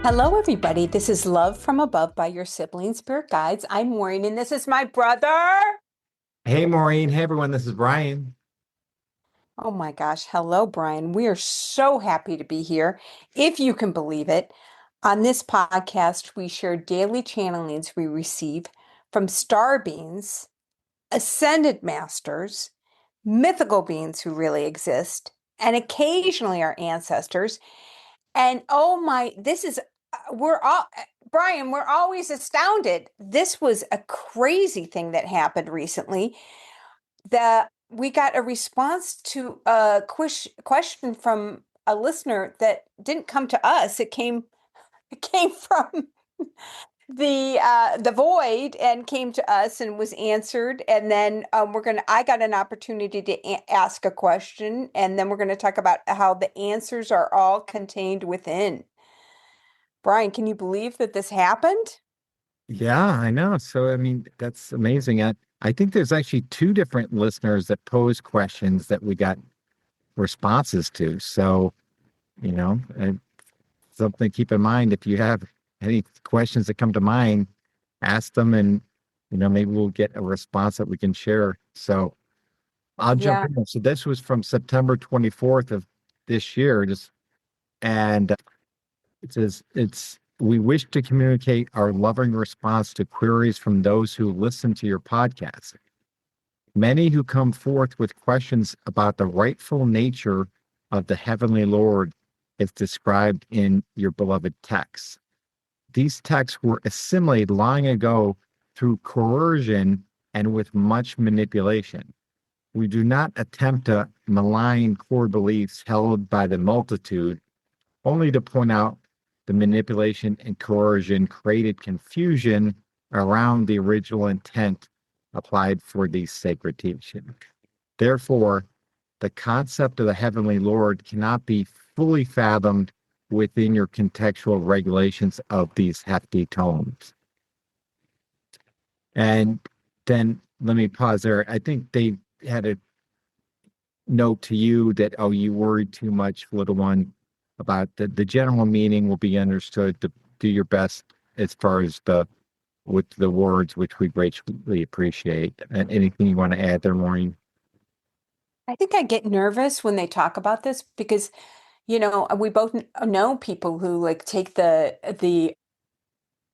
Hello, everybody. This is Love from Above by your Sibling Spirit Guides. I'm Maureen, and this is my brother. Hey Maureen, hey everyone, this is Brian. Oh my gosh. Hello, Brian. We are so happy to be here, if you can believe it. On this podcast, we share daily channelings we receive from star beings, ascended masters, mythical beings who really exist, and occasionally our ancestors. And oh my, this is, we're all, Brian, we're always astounded. This was a crazy thing that happened recently. We got a response to a question from a listener that didn't come to us. It came from the void and came to us and was answered. And then I got an opportunity to ask a question, and then we're gonna talk about how the answers are all contained within. Brian, can you believe that this happened? Yeah, I know. So I mean, that's amazing. I think there's actually two different listeners that pose questions that we got responses to. So, something to keep in mind if you have any questions that come to mind, ask them and maybe we'll get a response that we can share. So I'll jump Yeah. in. So this was from September 24th of this year, just and it says, we wish to communicate our loving response to queries from those who listen to your podcast. Many who come forth with questions about the rightful nature of the heavenly Lord is described in your beloved texts. These texts were assimilated long ago through coercion and with much manipulation. We do not attempt to malign core beliefs held by the multitude, only to point out the manipulation and coercion created confusion around the original intent applied for these sacred teachings. Therefore, the concept of the heavenly Lord cannot be fully fathomed within your contextual regulations of these hefty tomes. And then let me pause there. I think they had a note to you that, oh, you worried too much, little one, about the general meaning will be understood to do your best as far as the with the words, which we greatly appreciate. And anything you want to add there, Maureen? I think I get nervous when they talk about this because, we both know people who like take the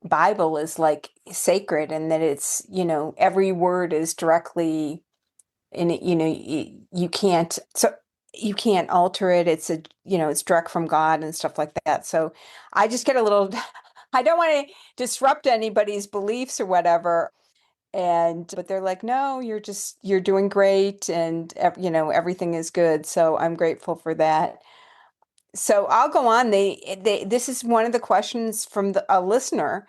Bible as like sacred and that it's, every word is directly in it, you can't alter it. It's direct from God and stuff like that. So I just get a little I don't want to disrupt anybody's beliefs or whatever. But they're like, no, you're doing great and everything is good. So I'm grateful for that. So I'll go on. This is one of the questions from a listener,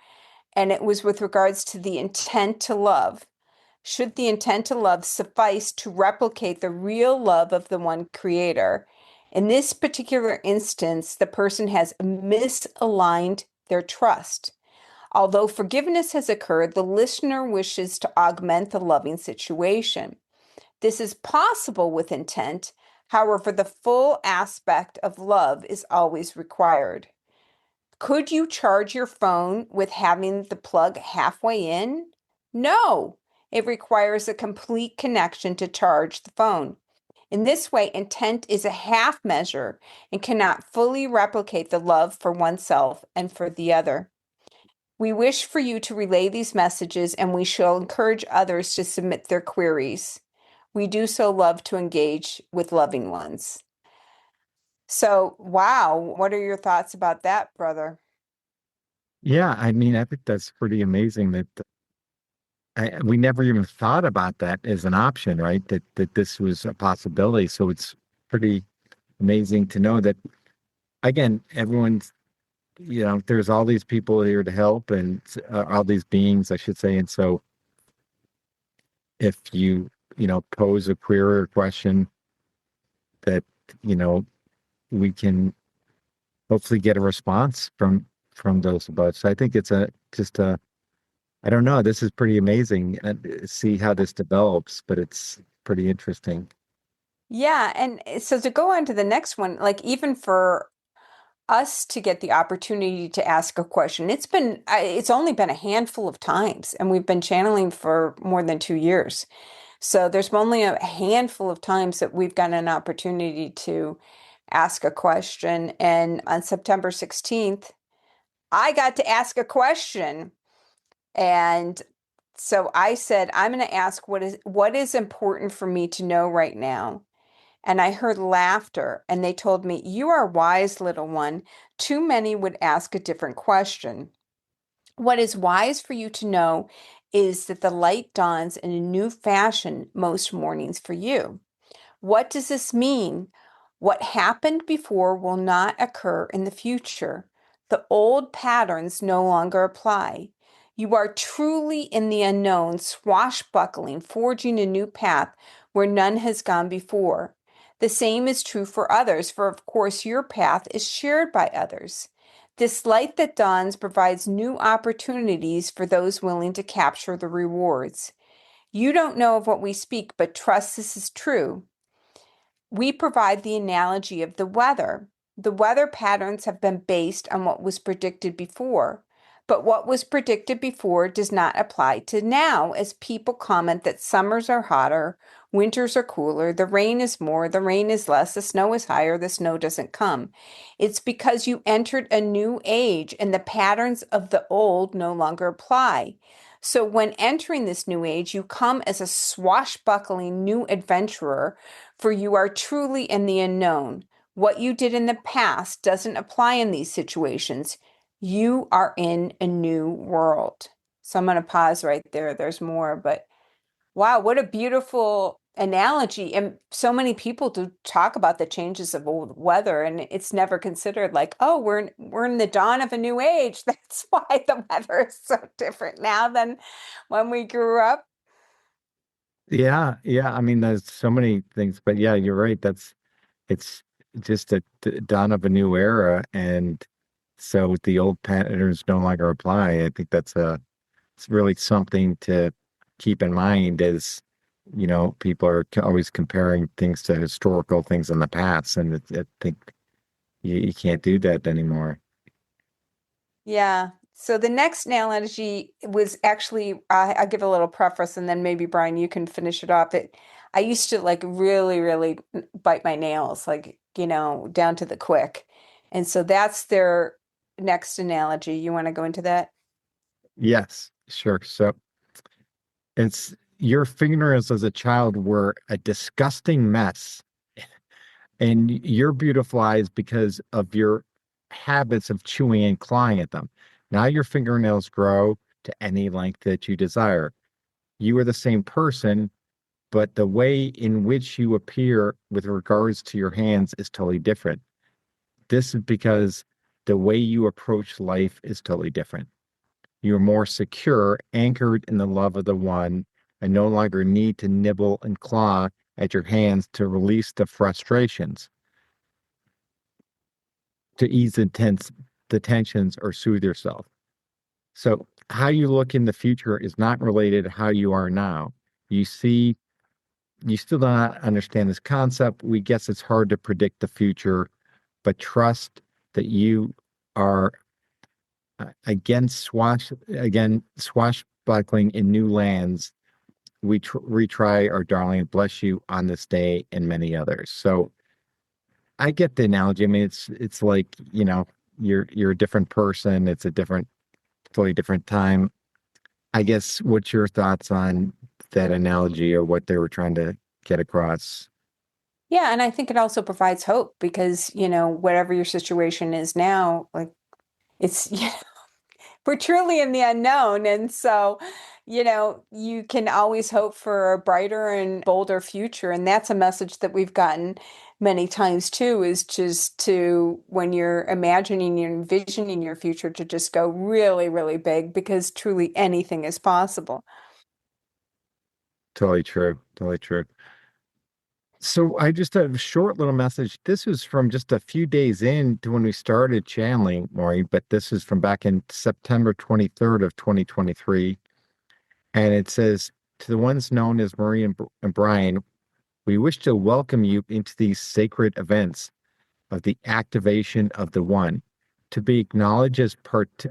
and it was with regards to the intent to love. Should the intent to love suffice to replicate the real love of the one creator? In this particular instance, the person has misaligned their trust. Although forgiveness has occurred, the listener wishes to augment the loving situation. This is possible with intent. However, the full aspect of love is always required. Could you charge your phone with having the plug halfway in? No, it requires a complete connection to charge the phone. In this way, intent is a half measure and cannot fully replicate the love for oneself and for the other. We wish for you to relay these messages, and we shall encourage others to submit their queries. We do so love to engage with loving ones. So, wow, what are your thoughts about that, brother? Yeah, I mean, I think that's pretty amazing that we never even thought about that as an option, right? That this was a possibility. So it's pretty amazing to know that again, everyone's there's all these people here to help and all these beings, I should say. And so if you pose a query or question that you know we can hopefully get a response from those above. So I think it's a just a I don't know. This is pretty amazing. And see how this develops, but it's pretty interesting. Yeah, and so to go on to the next one, like even for us to get the opportunity to ask a question. It's only been a handful of times, and we've been channeling for more than 2 years. So there's only a handful of times that we've gotten an opportunity to ask a question. And on September 16th, I got to ask a question. And so I said, I'm going to ask what is important for me to know right now. And I heard laughter, and they told me, "You are wise, little one. Too many would ask a different question. What is wise for you to know is that the light dawns in a new fashion most mornings for you. What does this mean? What happened before will not occur in the future. The old patterns no longer apply. You are truly in the unknown, swashbuckling, forging a new path where none has gone before. The same is true for others, for of course your path is shared by others. This light that dawns provides new opportunities for those willing to capture the rewards. You don't know of what we speak, but trust this is true. We provide the analogy of the weather. The weather patterns have been based on what was predicted before, but what was predicted before does not apply to now, as people comment that summers are hotter, winters are cooler, the rain is more, the rain is less, the snow is higher, the snow doesn't come. It's because you entered a new age and the patterns of the old no longer apply. So when entering this new age, you come as a swashbuckling new adventurer, for you are truly in the unknown. What you did in the past doesn't apply in these situations. You are in a new world. So I'm going to pause right there. There's more, but wow, what a beautiful analogy. And so many people do talk about the changes of old weather, and it's never considered like, oh, we're in the dawn of a new age. That's why the weather is so different now than when we grew up. Yeah, yeah. I mean, there's so many things, but yeah, you're right. It's just a dawn of a new era, and so the old patterns no longer apply. I think it's really something to keep in mind as, people are always comparing things to historical things in the past, and I think you can't do that anymore. Yeah. So the next analogy was actually, I'll give a little preface and then maybe Brian, you can finish it off. I used to like really, really bite my nails, like, down to the quick. And so that's their next analogy. You want to go into that? Yes, sure. So it's your fingernails as a child were a disgusting mess, and you're beautiful because of your habits of chewing and clawing at them. Now your fingernails grow to any length that you desire. You are the same person, but the way in which you appear with regards to your hands is totally different. This is because the way you approach life is totally different. You're more secure, anchored in the love of the one, and no longer need to nibble and claw at your hands to release the frustrations, to ease the tensions, or soothe yourself. So, how you look in the future is not related to how you are now. You see, you still do not understand this concept. We guess it's hard to predict the future, but trust that you are again swashbuckling in new lands. We retry our darling and bless you on this day and many others. So I get the analogy. I mean, it's like, you're a different person. It's a totally different time. I guess what's your thoughts on that analogy or what they were trying to get across? Yeah, and I think it also provides hope because, whatever your situation is now, like it's we're truly in the unknown. And so, you can always hope for a brighter and bolder future. And that's a message that we've gotten many times too, is just to, when you're imagining and envisioning your future, to just go really, really big because truly anything is possible. Totally true. Totally true. So I just have a short little message. This was from just a few days in to when we started channeling, Maureen, but this is from back in September 23rd of 2023. And it says, to the ones known as Marie and Brian, we wish to welcome you into these sacred events of the activation of the one. To be acknowledged as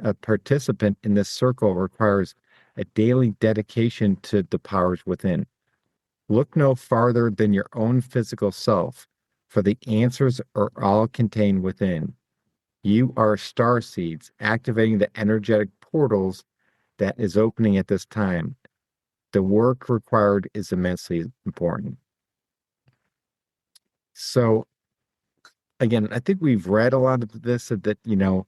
a participant in this circle requires a daily dedication to the powers within. Look no farther than your own physical self, for the answers are all contained within. You are star seeds activating the energetic portals that is opening at this time. The work required is immensely important. So again, I think we've read a lot of this that, the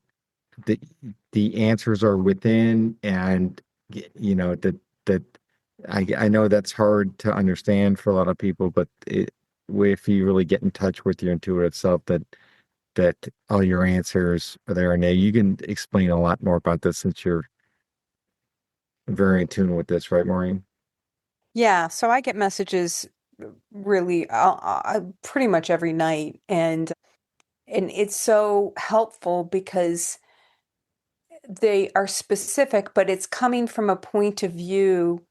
the answers are within, and that I know that's hard to understand for a lot of people, but if you really get in touch with your intuitive self, that all your answers are there. And now you can explain a lot more about this since you're very in tune with this, right, Maureen? Yeah, so I get messages really pretty much every night, and it's so helpful because they are specific, but it's coming from a point of view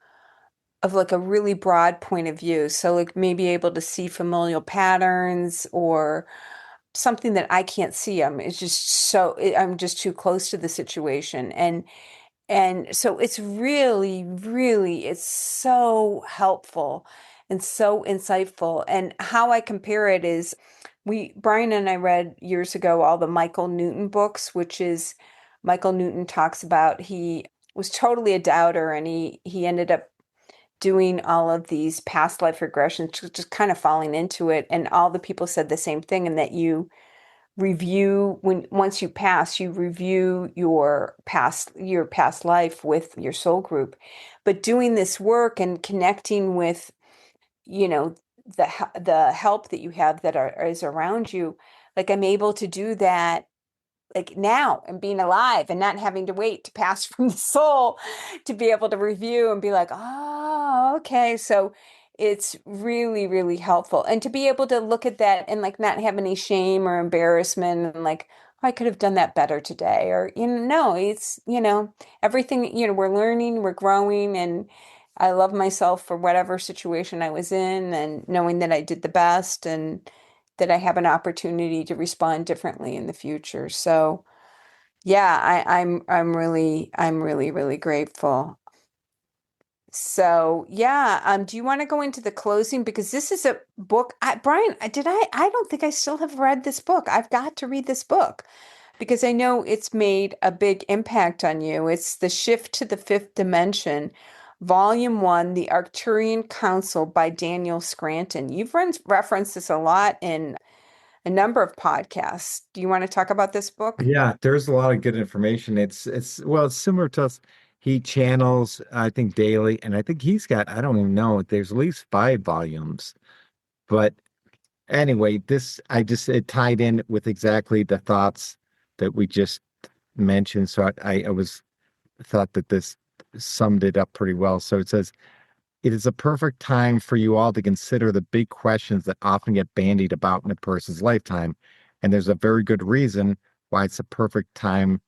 of like a really broad point of view. So like maybe able to see familial patterns or something that I can't see. It's just I'm just too close to the situation. And so it's really, really, it's so helpful and so insightful. And how I compare it is Brian and I read years ago all the Michael Newton books, which is Michael Newton talks about he was totally a doubter and he ended up doing all of these past life regressions, just kind of falling into it. And all the people said the same thing, and that you review once you pass, you review your past life with your soul group. But doing this work and connecting with, you know, the help that you have that is around you, like I'm able to do that like now and being alive and not having to wait to pass from the soul to be able to review and be like, oh, okay. So it's really, really helpful. And to be able to look at that and like not have any shame or embarrassment and like, oh, I could have done that better today. Or, no, it's, everything, we're learning, we're growing, and I love myself for whatever situation I was in and knowing that I did the best and that I have an opportunity to respond differently in the future. So yeah, I'm really, really grateful. So yeah, do you want to go into the closing? Because this is a book. Brian, I don't think I still have read this book. I've got to read this book because I know it's made a big impact on you. It's The Shift to the Fifth Dimension, Volume 1, The Arcturian Council by Daniel Scranton. You've referenced this a lot in a number of podcasts. Do you want to talk about this book? Yeah, there's a lot of good information. It's similar to us. He channels, I think, daily, and I think he's got, I don't even know, there's at least 5 volumes. But anyway, it tied in with exactly the thoughts that we just mentioned. So I was thought that this summed it up pretty well. So it says, it is a perfect time for you all to consider the big questions that often get bandied about in a person's lifetime. And there's a very good reason why it's a perfect time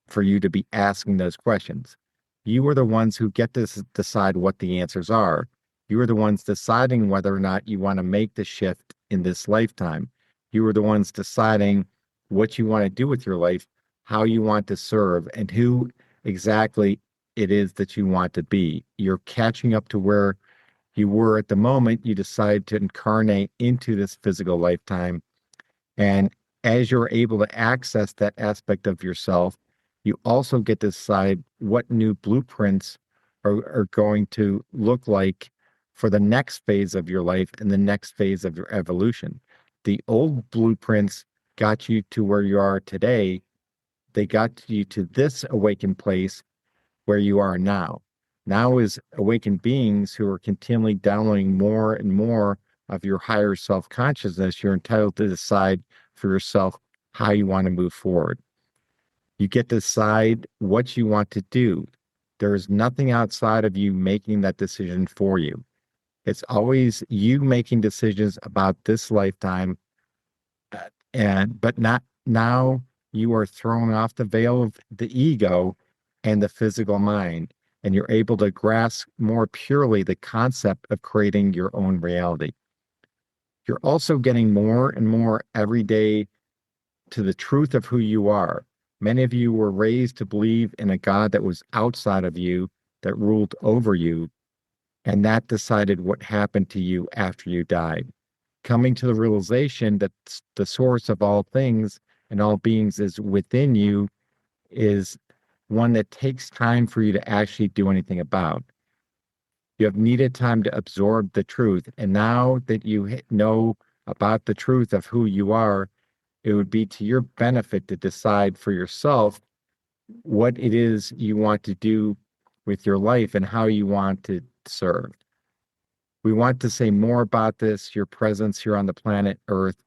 for you to be asking those questions. You are the ones who get to decide what the answers are. You are the ones deciding whether or not you want to make the shift in this lifetime. You are the ones deciding what you want to do with your life, how you want to serve, and who exactly it is that you want to be. You're catching up to where you were at the moment you decide to incarnate into this physical lifetime. And as you're able to access that aspect of yourself, you also get to decide what new blueprints are going to look like for the next phase of your life and the next phase of your evolution. The old blueprints got you to where you are today. They got you to this awakened place where you are now. Now is awakened beings who are continually downloading more and more of your higher self consciousness. You're entitled to decide for yourself how you want to move forward. You get to decide what you want to do. There is nothing outside of you making that decision for you. It's always you making decisions about this lifetime, but not now. You are throwing off the veil of the ego and the physical mind, and you're able to grasp more purely the concept of creating your own reality. You're also getting more and more every day to the truth of who you are. Many of you were raised to believe in a God that was outside of you, that ruled over you, and that decided what happened to you after you died. Coming to the realization that the source of all things and all beings is within you is one that takes time for you to actually do anything about. You have needed time to absorb the truth. And now that you know about the truth of who you are, it would be to your benefit to decide for yourself what it is you want to do with your life and how you want to serve. We want to say more about this, your presence here on the planet Earth,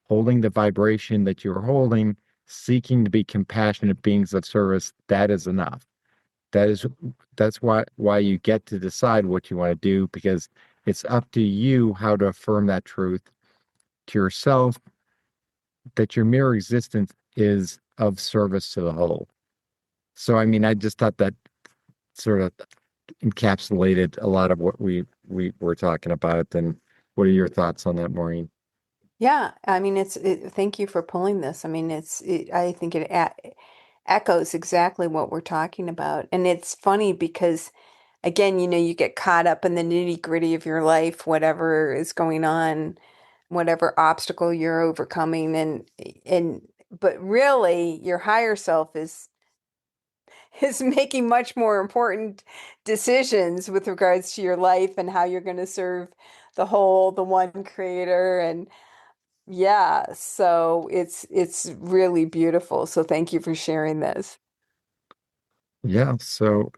holding the vibration that you're holding, seeking to be compassionate beings of service. That is enough. That is that's why you get to decide what you want to do, because it's up to you how to affirm that truth to yourself, that your mere existence is of service to the whole. So I mean, I just thought that sort of encapsulated a lot of what we were talking about. And what are your thoughts on that, Maureen? Yeah, I mean, thank you for pulling this. I mean, I think it echoes exactly what we're talking about. And it's funny because, again, you get caught up in the nitty-gritty of your life, whatever is going on, whatever obstacle you're overcoming, but really your higher self is making much more important decisions with regards to your life and how you're going to serve the one creator. And yeah, so it's really beautiful. So thank you for sharing this. Yeah. So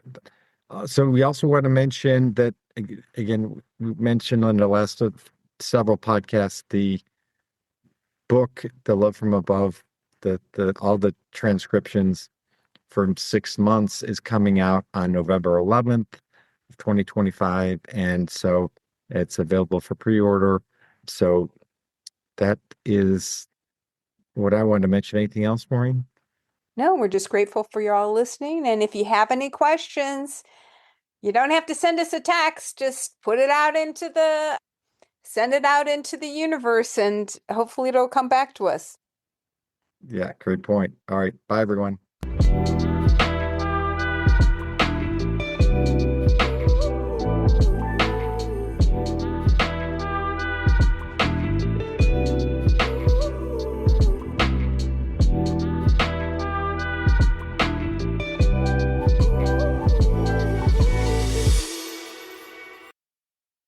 we also want to mention that again, we mentioned on the last of several podcasts the book, The Love from Above, the all the transcriptions from 6 months is coming out on November 11th, 2025, and so it's available for pre-order. So that is what I wanted to mention. Anything else, Maureen? No, we're just grateful for you all listening. And if you have any questions, you don't have to send us a text. Just send it out into the universe, and hopefully it'll come back to us. Yeah, great point. All right. Bye, everyone.